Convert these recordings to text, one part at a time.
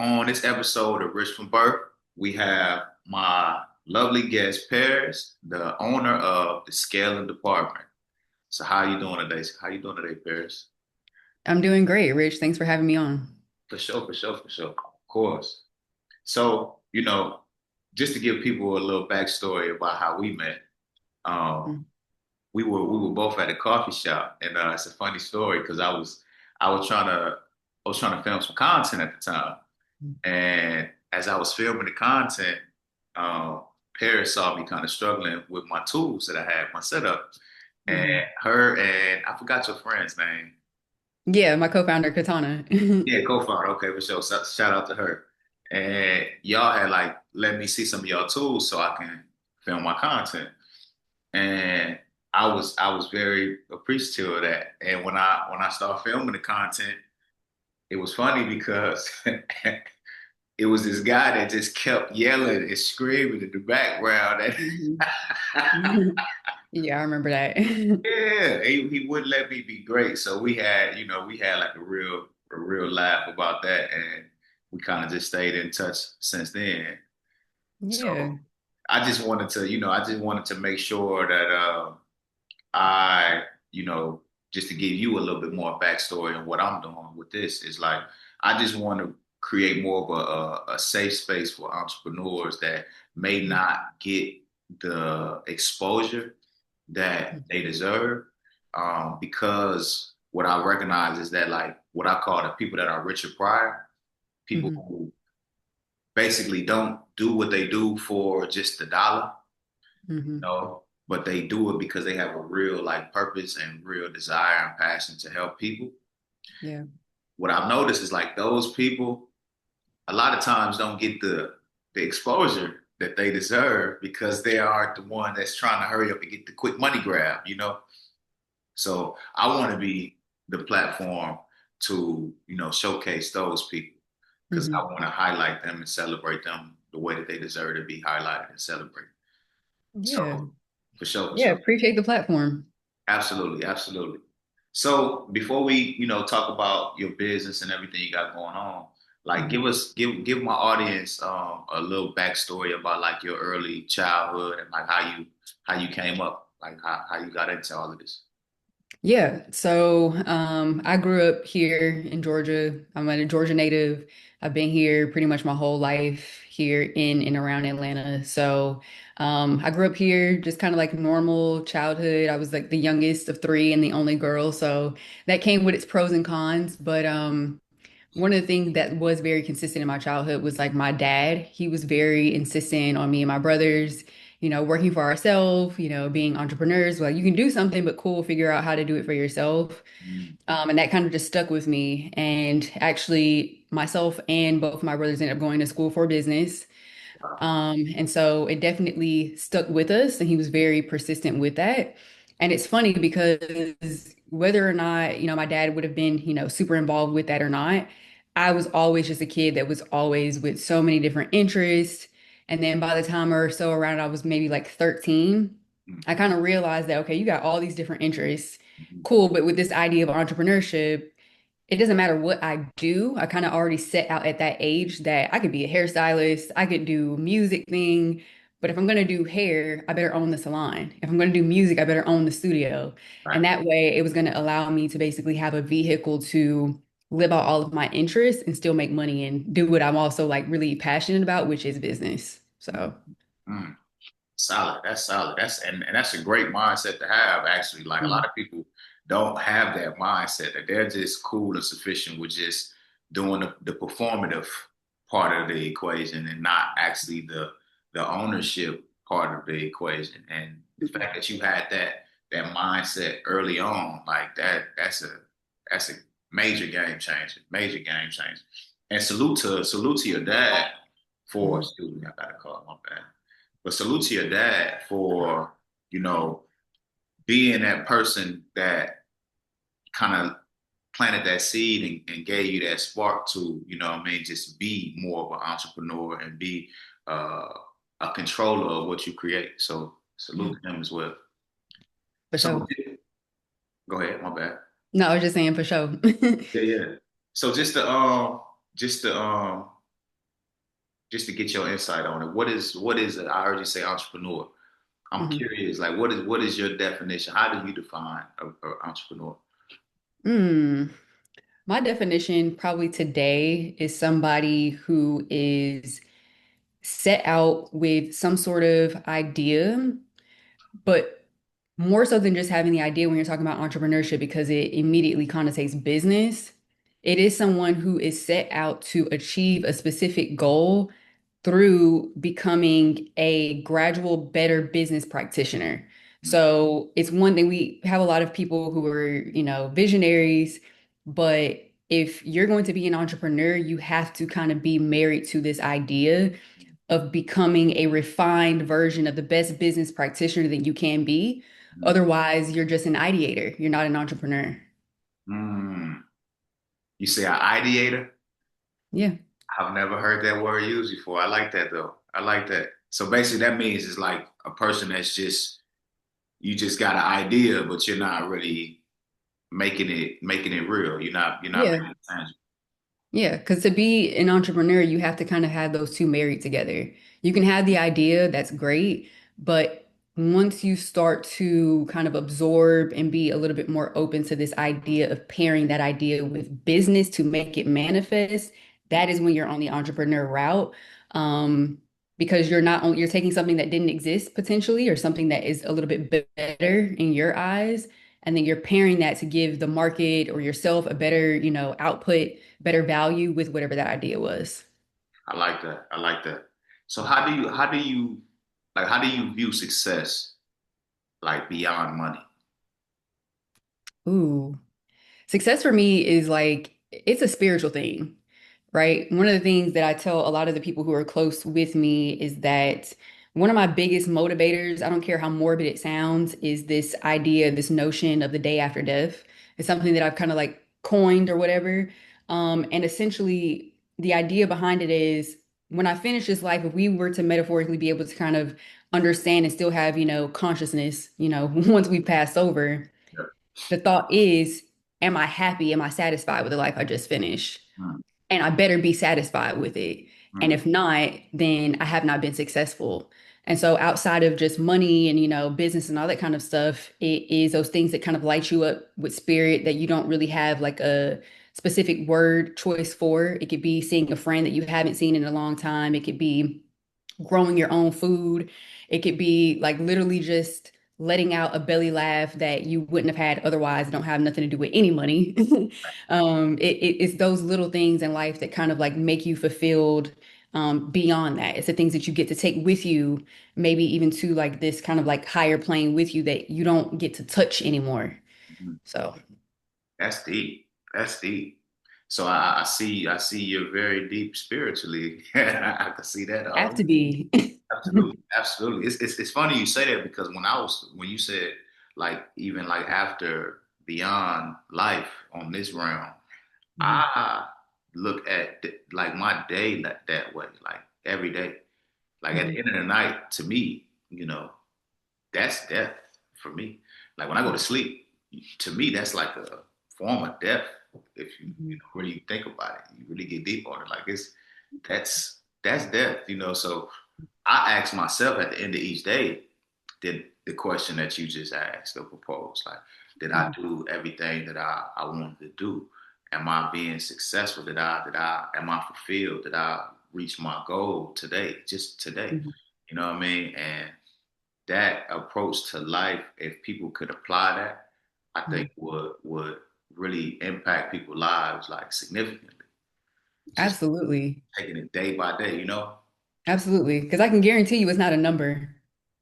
On this episode of Rich from Birth, we have my lovely guest, Paris, the owner of the Scaling Department. So how you doing today? How you doing today, Paris? I'm doing great, Rich. Thanks for having me on. For sure, for sure, for sure. Of course. So, just to give people a little backstory about how we met, um, Mm, we were both at a coffee shop, and it's a funny story because I was trying to film some content at the time. And as I was filming the content, um, Paris saw me kind of struggling with my tools that I had, my setup. And mhm. her and I forgot your friend's name. Yeah, my co-founder Katana. Yeah, co-founder. Okay, for sure. So, shout out to her. And y'all had like let me see some of y'all tools so I can film my content. And I was very appreciative of that. And when I started filming the content, it was funny because it was this guy that just kept yelling and screaming in the background. And Mhm. Yeah, I remember that. yeah, he wouldn't let me be great. So we had like a real laugh about that, and we kind of just stayed in touch since then. Yeah. So I just wanted to make sure that I, just to give you a little bit more backstory on what I'm doing with this is like I just want to create more of a safe space for entrepreneurs that may not get the exposure that they deserve. Because what I recognize is that like what I call the people that are Richard Pryor, people Mhm. who basically don't do what they do for just the dollar, Mhm. but they do it because they have a real like purpose and real desire and passion to help people. Yeah. What I've noticed is like those people a lot of times don't get the exposure that they deserve because they aren't the one that's trying to hurry up and get the quick money grab. So I want to be the platform to, showcase those people because I Mhm. want to highlight them and celebrate them the way that they deserve to be highlighted and celebrated. Yeah. So for sure, for Yeah, sure. appreciate the platform. Absolutely, absolutely. So before we, talk about your business and everything you got going on, like Mhm. give my audience a little backstory about like your early childhood and like how you came up, like how you got into all of this. Yeah, so I grew up here in Georgia. I'm a Georgia native. I've been here pretty much my whole life here in and around Atlanta. So I grew up here, just kind of like normal childhood. I was like the youngest of three and the only girl, so that came with its pros and cons. But one of the things that was very consistent in my childhood was like my dad. He was very insistent on me and my brothers, working for ourselves, being entrepreneurs. Well, you can do something, but cool, figure out how to do it for yourself. Mm. And that kind of just stuck with me. And actually, myself and both my brothers ended up going to school for business. And so it definitely stuck with us, and he was very persistent with that. And it's funny because whether or not, my dad would have been, super involved with that or not, I was always just a kid that was always with so many different interests. And then by the time or so around, I was maybe like 13, I Mhm. kind of realized that, okay, you got all these different interests. Mhm. Cool. But with this idea of entrepreneurship, it doesn't matter what I do. I kind of already set out at that age that I could be a hairstylist, I could do music thing, but if I'm going to do hair, I better own the salon. If I'm going to do music, I better own the studio. Right. And that way it was going to allow me to basically have a vehicle to live out all of my interests and still make money and do what I'm also like really passionate about, which is business. Mm. So, Mm. Solid. That's solid. And that's a great mindset to have, actually. Like a lot mhm, of people don't have that mindset that they're just cool and sufficient with just doing the performative part of the equation and not actually the ownership part of the equation. And the mhm, fact that you had that mindset early on, like that's a major game changer. Major game changer. And salute to your dad for, mhm. excuse me, I gotta call my bad. But salute to your dad for, you know, being that person that kind of planted that seed and gave you that spark to, what I mean, just be more of an entrepreneur and be uh, a controller of what you create. So Yeah, salute to him as well. for So sure. go ahead, my bad. No, I was just saying for sure. Yeah, yeah. So just to just to get your insight on it. What is it? I heard you say entrepreneur. I'm Mhm. curious, like what is your definition? How do you define a entrepreneur? Mm. My definition probably today is somebody who is set out with some sort of idea, but more so than just having the idea when you're talking about entrepreneurship, because it immediately connotates business. It is someone who is set out to achieve a specific goal through becoming a gradual, better business practitioner. So it's one thing we have a lot of people who are, visionaries, but if you're going to be an entrepreneur, you have to kind of be married to this idea of becoming a refined version of the best business practitioner that you can be. Otherwise, you're just an ideator. You're not an entrepreneur. Mm. You say an ideator? Yeah. I've never heard that word used before. I like that though. I like that. So basically, that means it's like a person that's just you just got an idea, but you're not really making it real. You're not Yeah. making it tangible. Yeah, because to be an entrepreneur, you have to kind of have those two married together. You can have the idea, that's great, but once you start to kind of absorb and be a little bit more open to this idea of pairing that idea with business to make it manifest, that is when you're on the entrepreneur route. Um, because you're taking something that didn't exist potentially, or something that is a little bit better in your eyes, and then you're pairing that to give the market or yourself a better, output, better value with whatever that idea was. I like that. I like that. So how do you view success like beyond money? Ooh. Success for me is like, it's a spiritual thing, right? One of the things that I tell a lot of the people who are close with me is that one of my biggest motivators, I don't care how morbid it sounds, is this idea, this notion of the day after death. It's something that I've kind of like coined or whatever. And essentially, the idea behind it is when I finish this life, if we were to metaphorically be able to kind of understand and still have, consciousness, once we pass over, Yeah. the thought is, am I happy? Am I satisfied with the life I just finished? Mm, And I better be satisfied with it. And mm. if not, then I have not been successful. And so outside of just money and, business and all that kind of stuff, it is those things that kind of light you up with spirit that you don't really have like a specific word choice for. It could be seeing a friend that you haven't seen in a long time. It could be growing your own food. It could be like literally just letting out a belly laugh that you wouldn't have had otherwise. It don't have nothing to do with any money. It's those little things in life that kind of like make you fulfilled beyond that. It's the things that you get to take with you, maybe even to like this kind of like higher plane with you that you don't get to touch anymore. Mhm. So That's deep. That's deep. So I see you're very deep spiritually. I can see that. have to be. Absolutely, absolutely. It's funny you say that because when you said like even like after beyond life on this realm, Mhm, I look at like my day that way, like every day. Like at the mhm, end of the night, to me, that's death for me. Like when I go to sleep, to me, that's like a form of death. If mhm, really think about it, you really get deep on it. Like that's death. So I ask myself at the end of each day, did the question that you just asked or proposed, like, did I mhm, do everything that I wanted to do? Am I being successful? Am I fulfilled? Did I reach my goal today? Just today. mhm, You know what I mean? And that approach to life, if people could apply that, I mhm. think would really impact people's lives like significantly. Just Absolutely. taking it day by day. Absolutely. Because I can guarantee you it's not a number,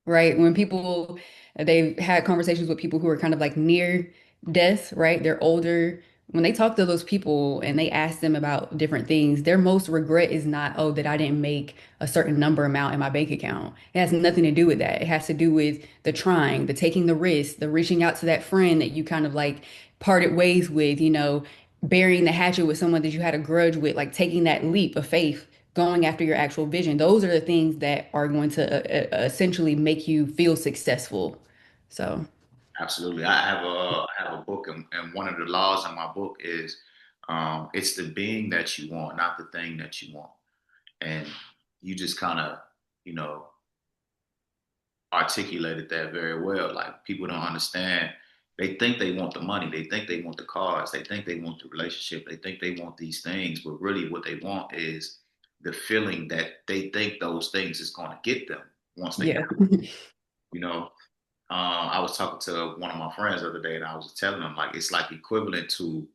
right? When people, they've had conversations with people who are kind of like near death, right? They're older. When they talk to those people and they ask them about different things, their most regret is not, oh, that I didn't make a certain number amount in my bank account. It has nothing to do with that. It has to do with the trying, the taking the risk, the reaching out to that friend that you kind of like parted ways with, burying the hatchet with someone that you had a grudge with, like taking that leap of faith, going after your actual vision. Those are the things that are going to essentially make you feel successful. So, Absolutely. I have a book, and one of the laws in my book is it's the being that you want, not the thing that you want. And you just kind of, you know, articulated that very well. Like people don't understand. They think they want the money. They think they want the cars. They think they want the relationship. They think they want these things, but really what they want is the feeling that they think those things is going to get them once they got, Yeah. you know. I was talking to one of my friends the other day, and I was telling them like it's like equivalent to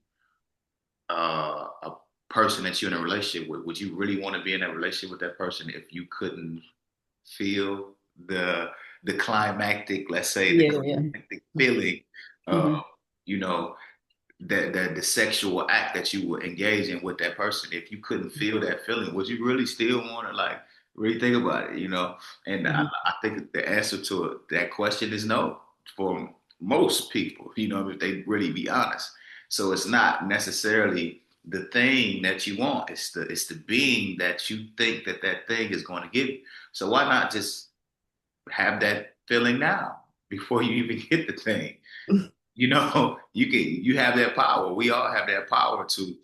a person that you're in a relationship with. Would you really want to be in a relationship with that person if you couldn't feel the climactic, let's say the Yeah, yeah. climactic feeling of, Hmm. you know, the sexual act that you were engaging with that person? If you couldn't feel that feeling, would you really still want to like really think about it, you know? And Hmm. I think the answer to that question is no for most people, you know, if they really be honest. So it's not necessarily the thing that you want. It's the being that you think that that thing is going to give you. So why not just have that feeling now before you even get the thing? You know, you have that power. We all have that power to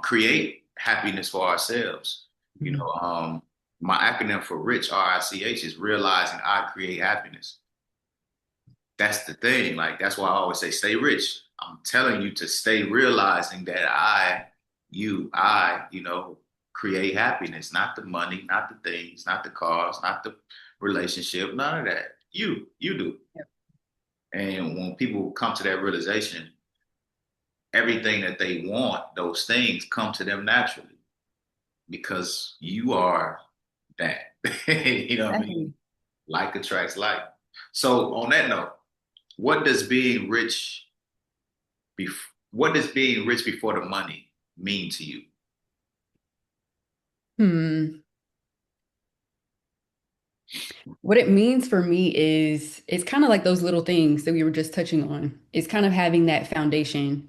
create happiness for ourselves. You Hmm. know, my acronym for rich, RICH, is realizing I create happiness. That's the thing. Like that's why I always say stay rich. I'm telling you to stay realizing that you know, create happiness, not the money, not the things, not the cars, not the relationship, none of that. You do. And when people come to that realization, everything that they want, those things come to them naturally because you are that. You know what I mean? Exactly. Like attracts like. So on that note, what does being rich what does being rich before the money mean to you? Hmm. What it means for me is it's kind of like those little things that we were just touching on. It's kind of having that foundation,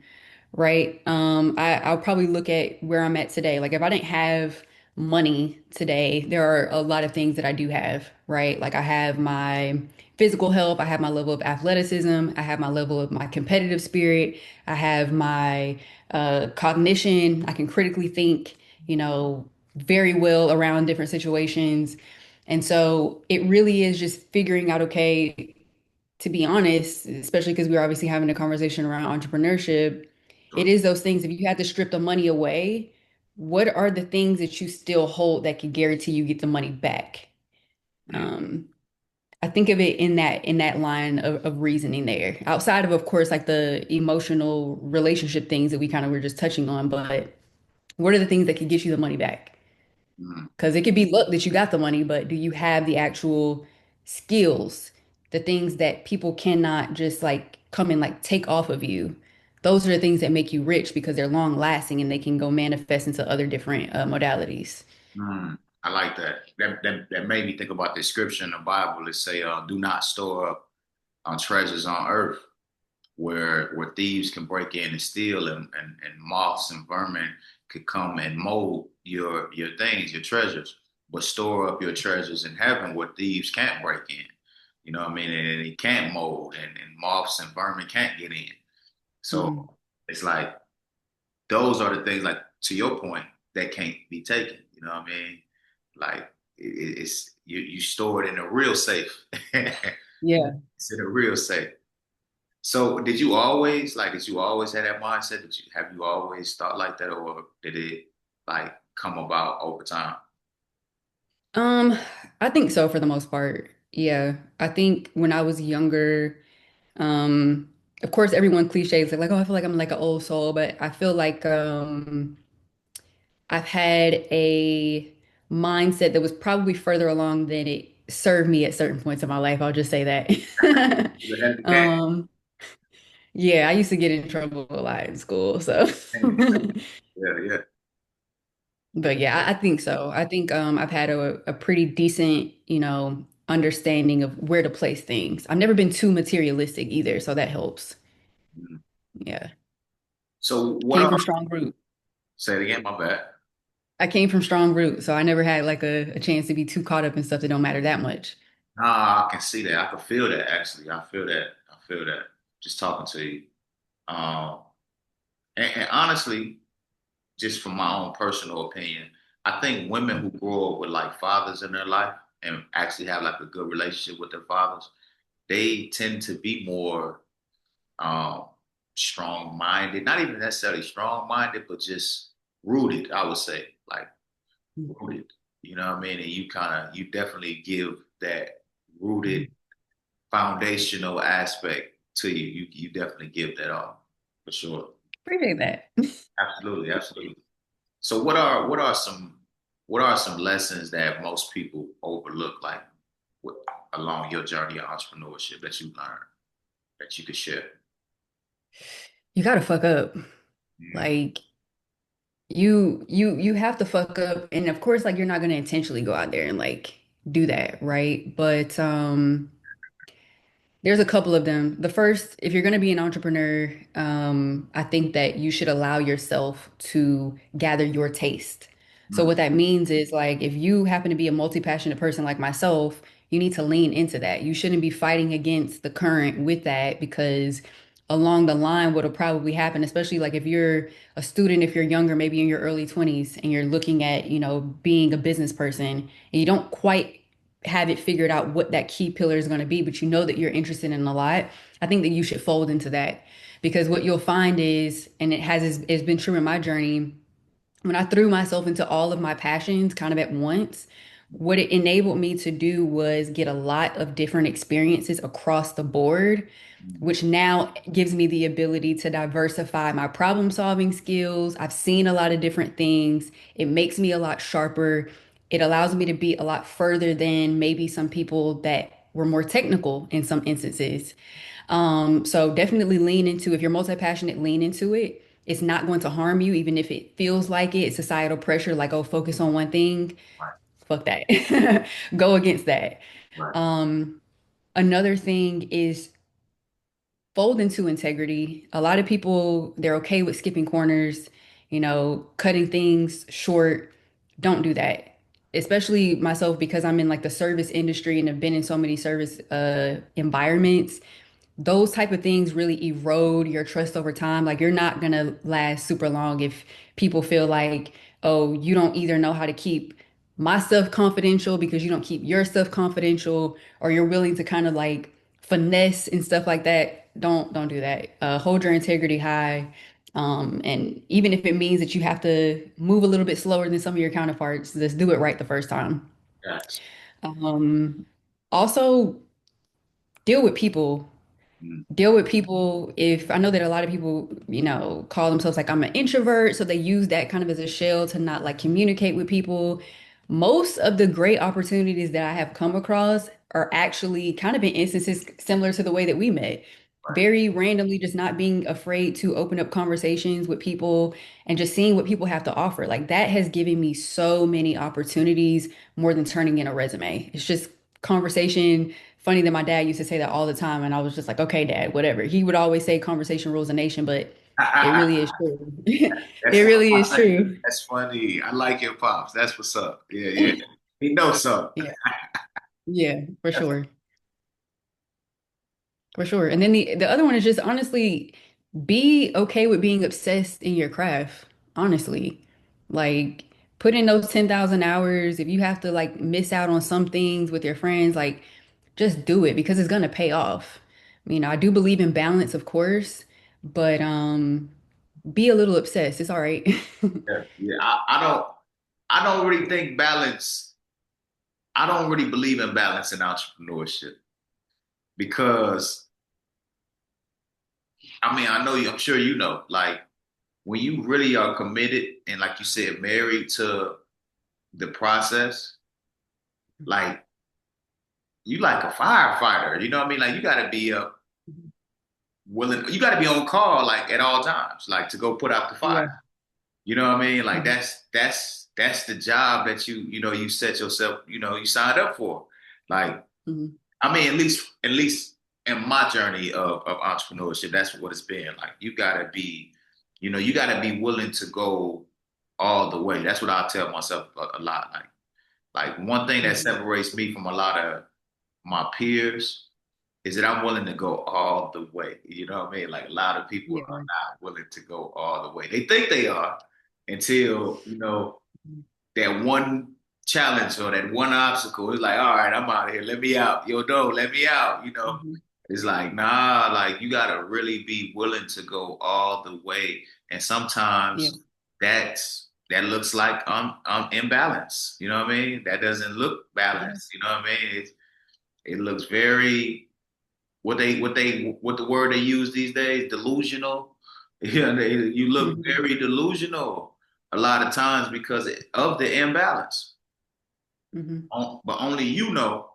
right? I'll probably look at where I'm at today. Like if I didn't have money today, there are a lot of things that I do have, right? Like I have my physical health, I have my level of athleticism, I have my level of my competitive spirit, I have my cognition, I can critically think, very well around different situations. And so it really is just figuring out, okay, to be honest, especially because we're obviously having a conversation around entrepreneurship, it Sure. is those things. If you had to strip the money away, what are the things that you still hold that can guarantee you get the money back? Mm, Um, I think of it in that line of reasoning there. Outside of course, like the emotional relationship things that we kind of were just touching on, but what are the things that can get you the money back? mm, Because it could be luck that you got the money, but do you have the actual skills, the things that people cannot just like come and like take off of you? Those are the things that make you rich because they're long lasting and they can go manifest into other different modalities. mm. I like that. That made me think about the scripture in the Bible that say, "Do not store up treasures on earth, where thieves can break in and steal, and moths and vermin could come and mold your things, your treasures. But store up your treasures in heaven where thieves can't break in. You know what I mean? And it can't mold, and moths and vermin can't get in. So Mhm. it's like those are the things, like to your point, that can't be taken. You know what I mean? Like it's you store it in a real safe. Yeah. It's in a real safe. So did you always have that mindset? Have you always thought like that, or did it like come about over time? Um, I think so for the most part. Yeah. I think when I was younger, um, of course everyone cliches like, oh, I feel like I'm like an old soul, but I feel like I've had a mindset that was probably further along than it served me at certain points in my life. I'll just say that. You had the game. Um, yeah, I used to get in trouble a lot in school, so. Yeah, yeah. But yeah, I think so. I think I've had a pretty decent, understanding of where to place things. I've never been too materialistic either, so that helps. Mhm. Yeah. So what Came are from strong root. say it again? My bad. I came from strong root, so I never had like a chance to be too caught up in stuff that don't matter that much. Nah, I can see that. I can feel that actually. I feel that. I feel that. Just talking to you. Um, and honestly, just from my own personal opinion, I think women who grow up with like fathers in their life and actually have like a good relationship with their fathers, they tend to be more um, strong minded, not even necessarily strong minded, but just rooted, I would say, like rooted. You know what I mean? And you definitely give that rooted Mhm. foundational aspect to you. You definitely give that off for sure. Appreciate that. Absolutely, absolutely. So what are some lessons that most people overlook, like with, along your journey of entrepreneurship that you learned that you could share? You gotta fuck up. Mm, Like you have to fuck up, and of course, like you're not gonna intentionally go out there and like do that, right? But there's a couple of them. The first, if you're going to be an entrepreneur, I think that you should allow yourself to gather your taste. So mm, what that means is like if you happen to be a multi-passionate person like myself, you need to lean into that. You shouldn't be fighting against the current with that because along the line, what'll probably happen, especially like if you're a student, if you're younger, maybe in your early 20s, and you're looking at, being a business person, and you don't quite have it figured out what that key pillar is going to be, but you know that you're interested in a lot, I think that you should fold into that. Because what you'll find is, and it's been true in my journey, when I threw myself into all of my passions kind of at once, what it enabled me to do was get a lot of different experiences across the board, mm. which now gives me the ability to diversify my problem solving skills. I've seen a lot of different things. It makes me a lot sharper. It allows me to be a lot further than maybe some people that were more technical in some instances. So definitely lean into, if you're multi-passionate, lean into it. It's not going to harm you, even if it feels like it. Societal pressure, like, oh, focus on one thing. Right, Fuck that. Go against that. right. Um, Another thing is fold into integrity. A lot of people, they're okay with skipping corners, cutting things short. Don't do that. Especially myself because I'm in like the service industry and have been in so many service environments. Those type of things really erode your trust over time. Like you're not gonna last super long if people feel like, oh, you don't either know how to keep my stuff confidential because you don't keep your stuff confidential, or you're willing to kind of like finesse and stuff like that. Don't do that. Hold your integrity high. And even if it means that you have to move a little bit slower than some of your counterparts, just do it right the first time. Yes. Um, Also deal with people Mm, deal with people. If I know that a lot of people, call themselves like I'm an introvert, so they use that kind of as a shell to not like communicate with people. Most of the great opportunities that I have come across are actually kind of in instances similar to the way that we met. right. Very randomly, just not being afraid to open up conversations with people and just seeing what people have to offer. Like that has given me so many opportunities more than turning in a resume. It's just conversation. Funny that my dad used to say that all the time, and I was just like, okay, dad, whatever. He would always say conversation rules a nation, but it really is true. That's It one of really is my things. true. That's funny. I like your pops. That's what's up. Yeah, yeah. He knows something. Yeah, yeah, for That's, sure. For sure. And then the other one is just honestly be okay with being obsessed in your craft. Honestly. Like put in those 10,000 hours. If you have to like miss out on some things with your friends, like just do it because it's gonna pay off. I do believe in balance, of course, but be a little obsessed. It's all right. yeah, yeah. I don't really think balance. I don't really believe in balance in entrepreneurship because I mean I know you. I'm sure you know. Like when you really are committed and like you said, married to the process, like you like a firefighter. You know what I mean? Like you got to be willing. You got to be on call like at all times, like to go put out the fire. Yeah. You know what I mean? Like Mhm. that's the job that you set yourself, you signed up for. Like, Mhm. I mean, at least in my journey of entrepreneurship, that's what it's been. Like you gotta be willing to go all the way. That's what I tell myself a lot. Like one thing that Mhm. separates me from a lot of my peers is that I'm willing to go all the way. You know what I mean? Like a lot of people Yeah. are not willing to go all the way. They think they are until, that one challenge or that one obstacle. It's like, all right, I'm out of here. Let me out. Yo, no, let me out. Mhm. It's like, nah, like you gotta really be willing to go all the way. And Yeah. sometimes that looks like imbalance. You know what I mean? That doesn't look Yeah. balanced. You know what I mean? It looks very what the word they use these days, delusional. Yeah, you look Mhm. very delusional a lot of times because of the imbalance. Mhm. But only you know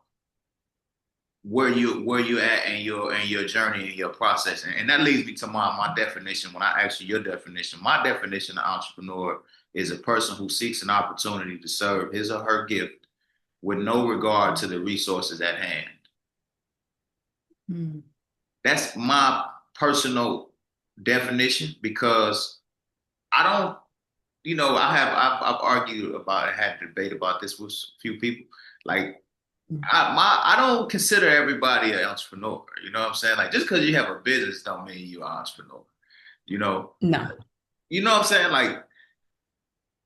where you at in your journey and your process. And that leads me to my definition. When I ask you your definition, my definition of entrepreneur is a person who seeks an opportunity to serve his or her gift with no regard to the resources at hand. Mhm. That's my personal definition because I don't, I've argued about it, had a debate about this with a few people. Like I don't consider everybody an entrepreneur. You know what I'm saying? Like just because you have a business don't mean you're an entrepreneur. You know, No. you know what I'm saying? Like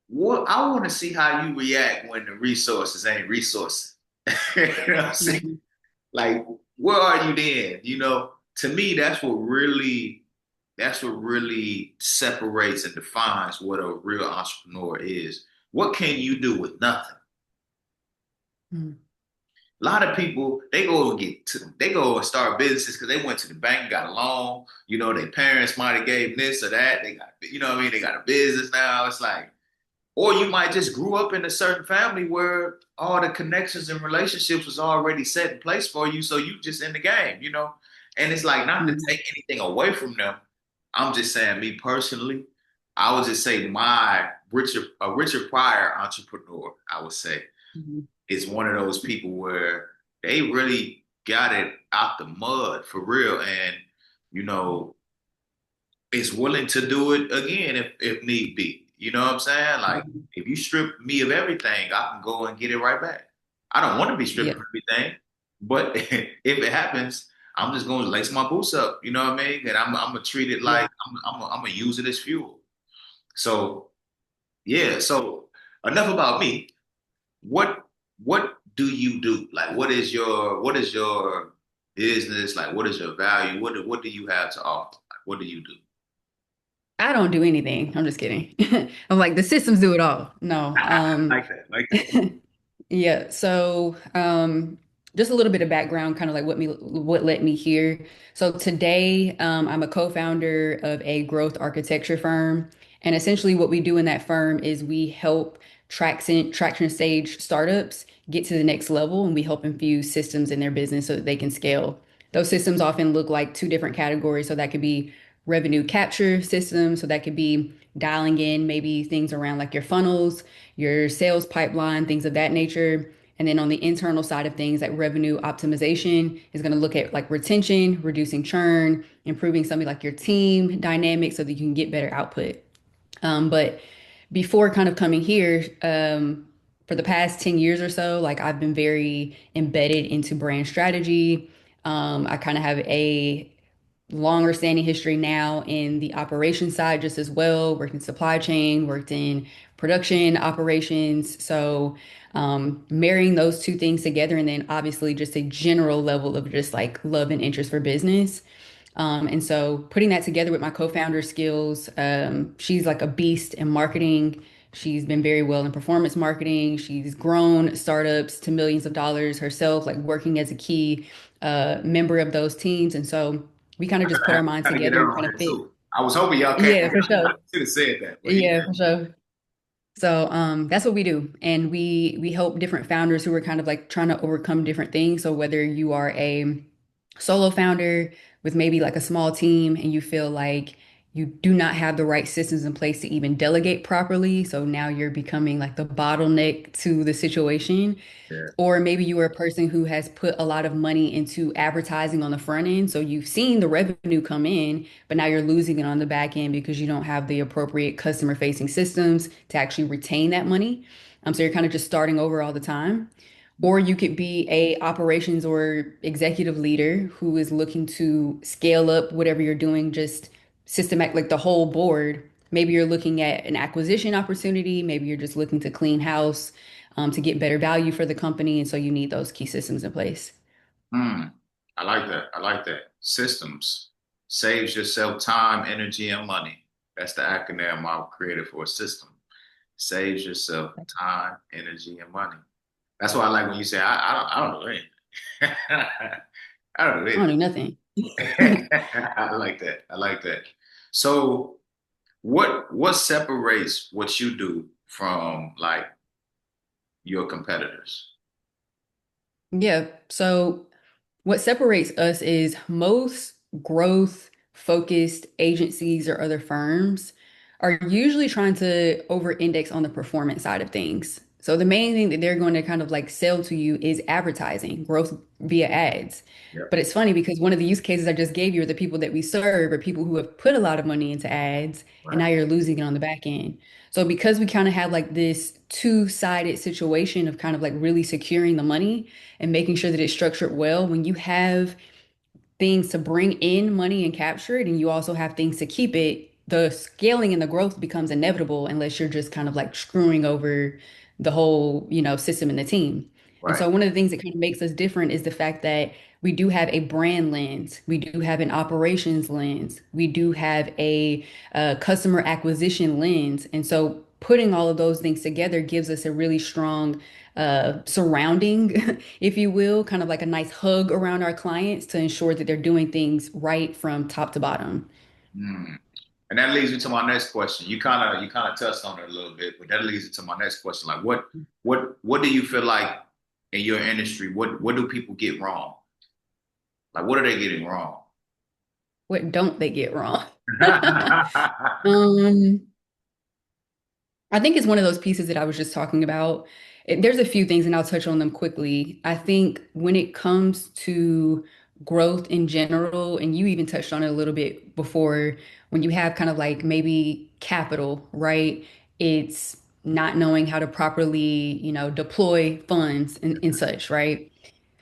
what I want to see how you react when the resources ain't resources. You know what I'm saying? Mhm. Like, where are you then? To me, that's what really separates and defines what a real entrepreneur is. What can you do with nothing? Mhm. A lot of people they go and start businesses because they went to the bank, got a loan. Their parents might have gave them this or that. They got, what I mean, they got a business now. It's like, or you might just grew up in a certain family where all the connections and relationships was already set in place for you, so you just in the game. And it's like not to Mhm. take anything away from them. I'm just saying, me personally, I would just say a Richard Pryor entrepreneur, I would say, Mhm. is one of those people where they really got it out the mud for real, and you know is willing to do it again if need be. You know what I'm saying? Like Mhm. if you strip me of everything, I can go and get it right back. I don't want to be stripped Yeah. of everything, but if it happens, I'm just going to lace my boots up. You know what I mean? And I'm gonna treat it Yeah. like I'm gonna use it as fuel. So yeah. So enough about me. What do you do? Like, what is your business? Like, what is your value? What do you have to offer? Like, what do you do? I don't do anything. I'm just kidding. I'm like the systems do it all. No. Like that, like that. Yeah, so just a little bit of background, kind of like what led me here. So today, I'm a co-founder of a growth architecture firm, and essentially what we do in that firm is we help traction stage startups get to the next level, and we help infuse systems in their business so that they can scale. Those systems often look like two different categories. So that could be revenue capture systems, so that could be dialing in maybe things around like your funnels, your sales pipeline, things of that nature. And then on the internal side of things, like revenue optimization is going to look at like retention, reducing churn, improving something like your team dynamic so that you can get better output. But before kind of coming here, for the past 10 years or so, like I've been very embedded into brand strategy. I kind of have a longer standing history now in the operation side just as well, worked in supply chain, worked in production operations. So marrying those two things together, and then obviously just a general level of just like love and interest for business. And so putting that together with my co-founder skills, she's like a beast in marketing. She's been very well in performance marketing. She's grown startups to millions of dollars herself, like working as a key member of those teams. And so we kind of just put our minds Trying to get together her and on kind of here fit. too. I was hoping y'all came. Yeah, for I sure. should have said that, but yeah. Yeah, for sure. So that's what we do. And we help different founders who are kind of like trying to overcome different things. So whether you are a solo founder with maybe like a small team and you feel like you do not have the right systems in place to even delegate properly, so now you're becoming like the bottleneck to the situation. Yeah. Or maybe you are a person who has put a lot of money into advertising on the front end. So you've seen the revenue come in, but now you're losing it on the back end because you don't have the appropriate customer facing systems to actually retain that money. So you're kind of just starting over all the time. Or you could be a operations or executive leader who is looking to scale up whatever you're doing, just systematic, like the whole board. Maybe you're looking at an acquisition opportunity. Maybe you're just looking to clean house, to get better value for the company. And so you need those key systems in place. Hmm. I like that. I like that. Systems saves yourself time, energy, and money. That's the acronym I've created for a system. Saves yourself time, energy, and money. That's why I like when you say, I don't know anything. I don't know I don't anything. do nothing. I like that. I like that. So what separates what you do from like your competitors? Yeah. So what separates us is most growth focused agencies or other firms are usually trying to over index on the performance side of things. So the main thing that they're going to kind of like sell to you is advertising, growth via ads. Yep. But it's funny because one of the use cases I just gave you are the people that we serve are people who have put a lot of money into ads and Right. now you're losing it on the back end. So because we kind of have like this two-sided situation of kind of like really securing the money and making sure that it's structured well, when you have things to bring in money and capture it, and you also have things to keep it, the scaling and the growth becomes inevitable unless you're just kind of like screwing over the whole, system and the team. And Right. so one of the things that kind of makes us different is the fact that we do have a brand lens, we do have an operations lens, we do have a customer acquisition lens. And so putting all of those things together gives us a really strong surrounding, if you will, kind of like a nice hug around our clients to ensure that they're doing things right from top to bottom. Mm. And that leads me to my next question. You kind of touched on it a little bit, but that leads me to my next question. Like what do you feel like in your industry, what do people get wrong? Like what are they getting wrong? What don't they get wrong? Um, I think it's one of those pieces that I was just talking about. There's a few things, and I'll touch on them quickly. I think when it comes to growth in general, and you even touched on it a little bit before, when you have kind of like maybe capital, right? It's not knowing how to properly, deploy funds and such, right?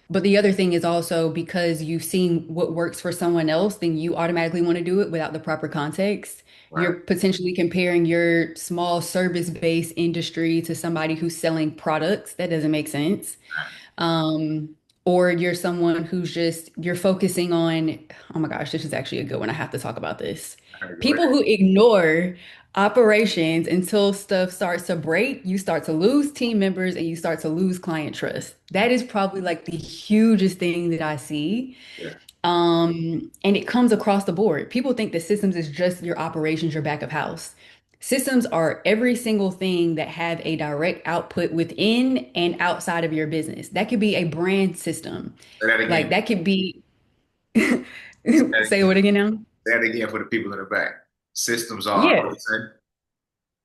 But the other thing is also because you've seen what works for someone else, then you automatically want to do it without the proper context. You're Right. potentially comparing your small service-based industry to somebody who's selling products. That doesn't make sense. Um, or you're someone who's just, you're focusing on, oh my gosh, this is actually a good one. I have to talk about this. Go People ahead. who ignore operations until stuff starts to break, you start to lose team members and you start to lose client trust. That is probably like the hugest thing that I see. Yeah. And it comes across the board. People think that systems is just your operations, your back of house. Systems are every single thing that have a direct output within and outside of your business. That could be a brand system. Say that Like again. that could be, Say that say again. what again now? Say that again for the people in the back. Systems are Yeah. what you say?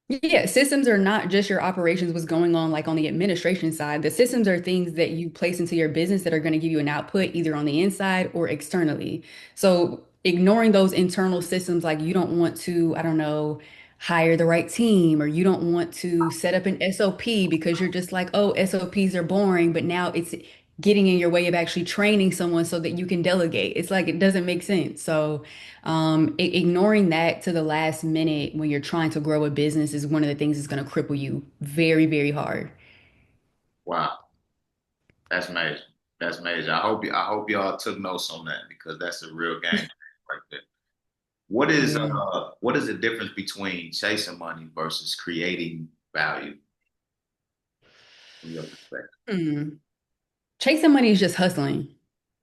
Yeah, systems are not just your operations, what's going on like on the administration side. The systems are things that you place into your business that are going to give you an output either on the inside or externally. So ignoring those internal systems, like you don't want to, I don't know, hire the right team, or you don't want to set up an SOP because you're just like, oh, SOPs are boring, but now it's getting in your way of actually training someone so that you can delegate. It's like it doesn't make sense. So ignoring that to the last minute when you're trying to grow a business is one of the things that's going to cripple you very, very hard. Wow. That's amazing. That's amazing. I hope y'all took notes on that because that's a real game right there. Yeah. What is the difference between chasing money versus creating value from your perspective? Hmm. Chasing money is just hustling,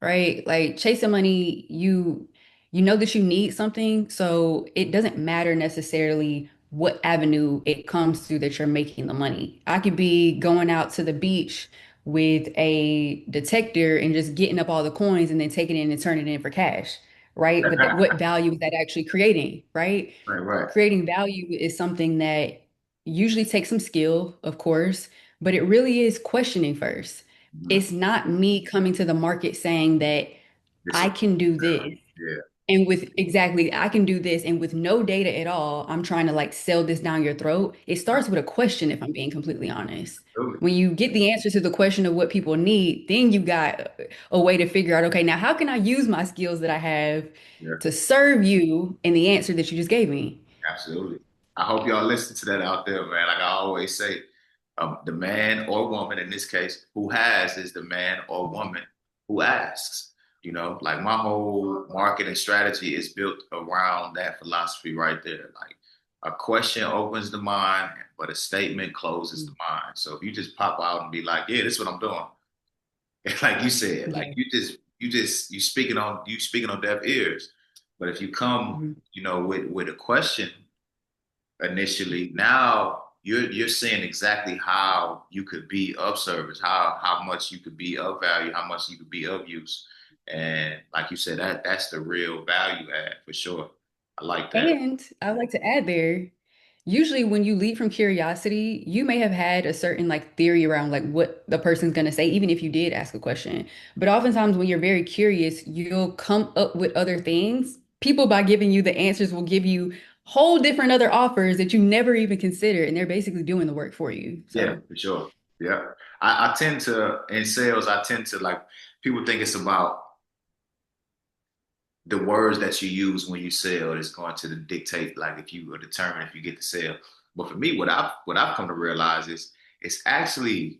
right? Like chasing money, you know that you need something, so it doesn't matter necessarily what avenue it comes through that you're making the money. I could be going out to the beach with a detector and just getting up all the coins and then taking it in and turning it in for cash, right? But what value is that actually creating, right? Right, right. Creating value is something that usually takes some skill, of course, but it really is questioning first. Mhm. It's not me coming to the market saying that This I is can do this. yeah, And with exactly, I can do this. And with no data at all, I'm trying to like sell this down your throat. It starts with a question, if I'm being completely honest. absolutely. When you get the answer to the question of what people need, then you got a way to figure out, okay, now how can I use my skills that I have Yeah, to serve you in the answer that you just gave me? absolutely. I hope y'all listen to that out there, man. Like I always say, the man or woman in this case who has is the man or woman who asks. You know, like my whole marketing strategy is built around that philosophy right there. Like a question opens the mind, but a statement closes the mind. So if you just pop out and be like, "Yeah, this is what I'm doing," like you said, like Yeah. you speaking on deaf ears. But if you come, Mhm. with a question initially, now you're seeing exactly how you could be of service, how much you could be of value, how much you could be of use. And like you said, that's the real value add for sure. I like that. And I would like to add there, usually when you lead from curiosity, you may have had a certain like theory around like what the person's going to say, even if you did ask a question. But oftentimes when you're very curious, you'll come up with other things. People by giving you the answers will give you whole different other offers that you never even considered, and they're basically doing the work for you. Yeah, So for sure. Yeah. I tend to in sales, I tend to like people think it's about the words that you use when you sell is going to dictate like if you are determined if you get the sale. But for me, what I've come to realize is it's actually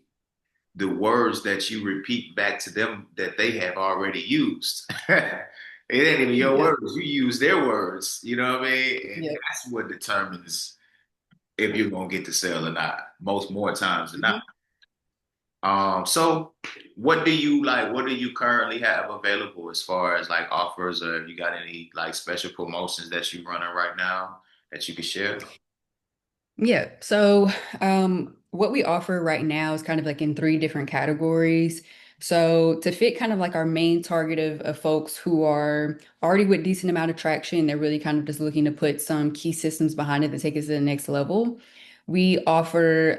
the words that you repeat back to them that they have already used. It ain't even your yeah, words. You use their words. You know what I mean? And yeah. that's what determines if you're gonna get the sale or not. Most more times than not. Mhm. So what do you like? What do you currently have available as far as like offers, or have you got any like special promotions that you running right now that you can share? Yeah. So, what we offer right now is kind of like in three different categories. So, to fit kind of like our main target of folks who are already with decent amount of traction, they're really kind of just looking to put some key systems behind it to take us to the next level. We offer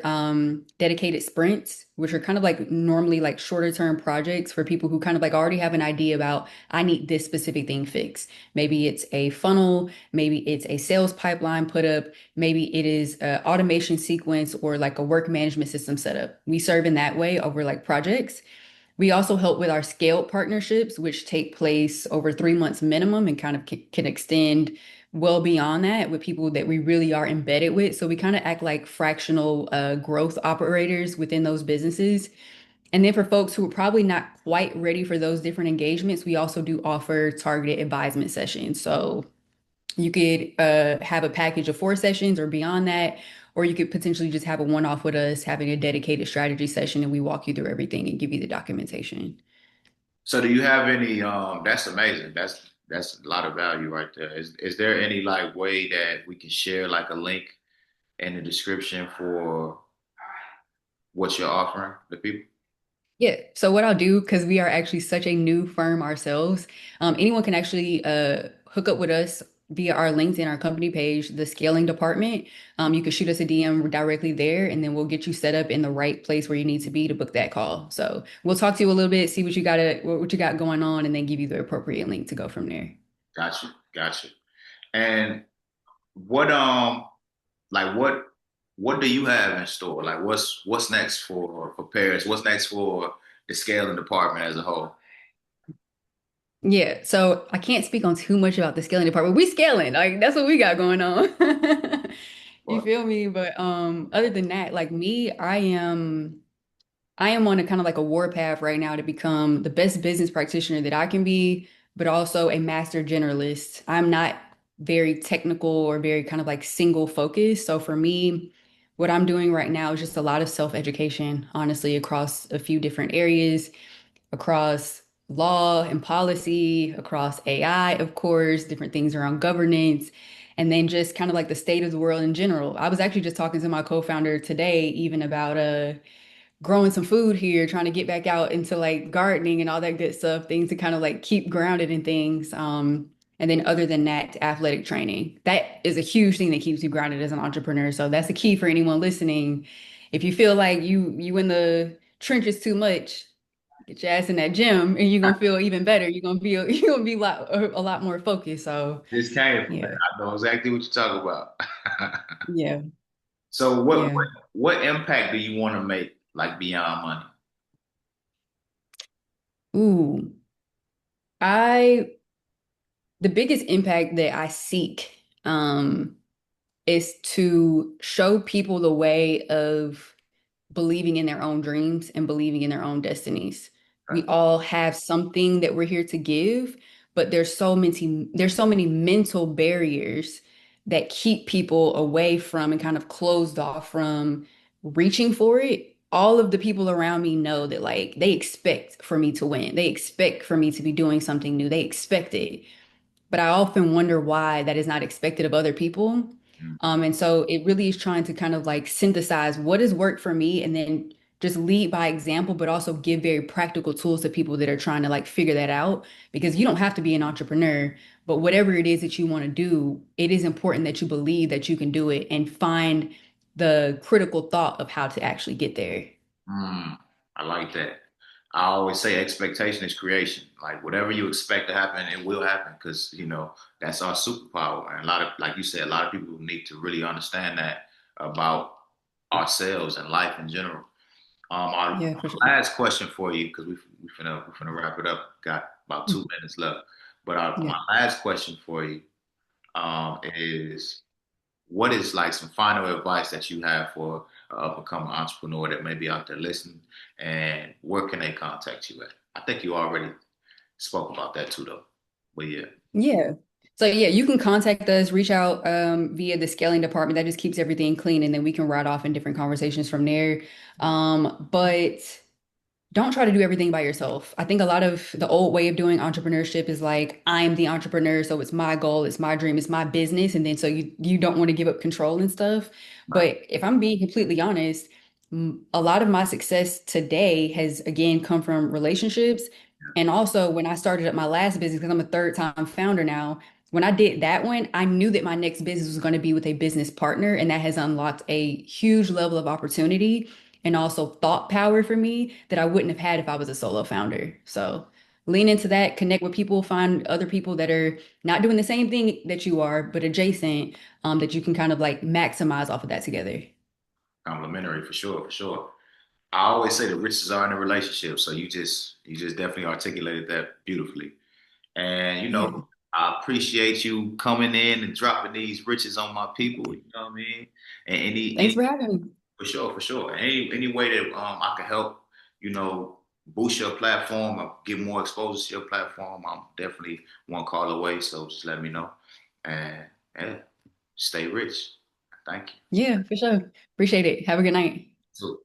dedicated sprints, which are kind of like normally like shorter term projects for people who kind of like already have an idea about, I need this specific thing fixed. Maybe it's a funnel, maybe it's a sales pipeline put up. Maybe it is a automation sequence or like a work management system setup. We serve in that way over like projects. We also help with our scaled partnerships, which take place over 3 months minimum and kind of can extend well beyond that with people that we really are embedded with. So we kind of act like fractional growth operators within those businesses. And then for folks who are probably not quite ready for those different engagements, we also do offer targeted advisement sessions. So you could have a package of 4 sessions or beyond that, or you could potentially just have a one-off with us, having a dedicated strategy session, and we walk you through everything and give you the documentation. So do you have any that's amazing. That's a lot of value right there. Is there any like way that we can share like a link in the description for what you're offering the people? Yeah. So what I'll do, because we are actually such a new firm ourselves, anyone can actually hook up with us via our LinkedIn, our company page, the scaling department. You can shoot us a DM directly there, and then we'll get you set up in the right place where you need to be to book that call. So we'll talk to you a little bit, see what you got going on, and then give you the appropriate link to go from there. Gotcha, gotcha. And what like what do you have in store? Like what's next for Paris? What's next for the scaling department as a whole? Yeah, so I can't speak on too much about the scaling department. We scaling, like that's what we got going on. You What? feel me? But other than that, like me, I am on a kind of like a war path right now to become the best business practitioner that I can be, but also a master generalist. I'm not very technical or very kind of like single focused. So for me, what I'm doing right now is just a lot of self-education, honestly, across a few different areas, across law and policy, across AI, of course, different things around governance, and then just kind of like the state of the world in general. I was actually just talking to my co-founder today, even about growing some food here, trying to get back out into like gardening and all that good stuff, things to kind of like keep grounded in things. And then other than that, athletic training. That is a huge thing that keeps you grounded as an entrepreneur. So that's the key for anyone listening. If you feel like you in the trenches too much, get your ass in that gym and you're gonna feel even better. You're gonna feel you're gonna be a lot more focused. So This came from that. yeah, I know exactly what you're talking about. yeah, So yeah. what impact do you want to make like beyond money? Ooh, I the biggest impact that I seek. is to show people the way of believing in their own dreams and believing in their own destinies. We Okay. all have something that we're here to give, but there's so many mental barriers that keep people away from and kind of closed off from reaching for it. All of the people around me know that like they expect for me to win. They expect for me to be doing something new. They expect it. But I often wonder why that is not expected of other people. Mm. And so it really is trying to kind of like synthesize what has worked for me and then just lead by example, but also give very practical tools to people that are trying to like figure that out. Because you don't have to be an entrepreneur, but whatever it is that you want to do, it is important that you believe that you can do it and find the critical thought of how to actually get there. Mm, I like that. I always say expectation is creation. Like whatever you expect to happen, it will happen because that's our superpower. And a lot of, like you said, a lot of people need to really understand that about ourselves and life in general. Our Yeah, for sure. last question for you, because we finna wrap it up. Got about 2 minutes left. But Yeah. my last question for you is what is like some final advice that you have for an up and coming entrepreneur that may be out there listening, and where can they contact you at? I think you already spoke about that too, though. But yeah, Yeah. So yeah, you can contact us, reach out via the scaling department. That just keeps everything clean, and then we can ride off in different conversations from there. But don't try to do everything by yourself. I think a lot of the old way of doing entrepreneurship is like, I'm the entrepreneur, so it's my goal, it's my dream, it's my business. And then so you don't want to give up control and stuff. right. But if I'm being completely honest, a lot of my success today has again come from relationships. And also when I started up my last business, because I'm a third time founder now, when I did that one, I knew that my next business was going to be with a business partner, and that has unlocked a huge level of opportunity and also thought power for me that I wouldn't have had if I was a solo founder. So lean into that, connect with people, find other people that are not doing the same thing that you are, but adjacent, that you can kind of like maximize off of that together. Complimentary for sure, for sure. I always say the riches are in the relationship, so you just definitely articulated that beautifully. And Yeah. I appreciate you coming in and dropping these riches on my people. You know what I mean? And Thanks any for having me. for sure, for sure. Any way that I can help, boost your platform or get more exposure to your platform, I'm definitely one call away. So just let me know. And yeah, stay rich. Thank you. Yeah, for sure. Appreciate it. Have a good night. So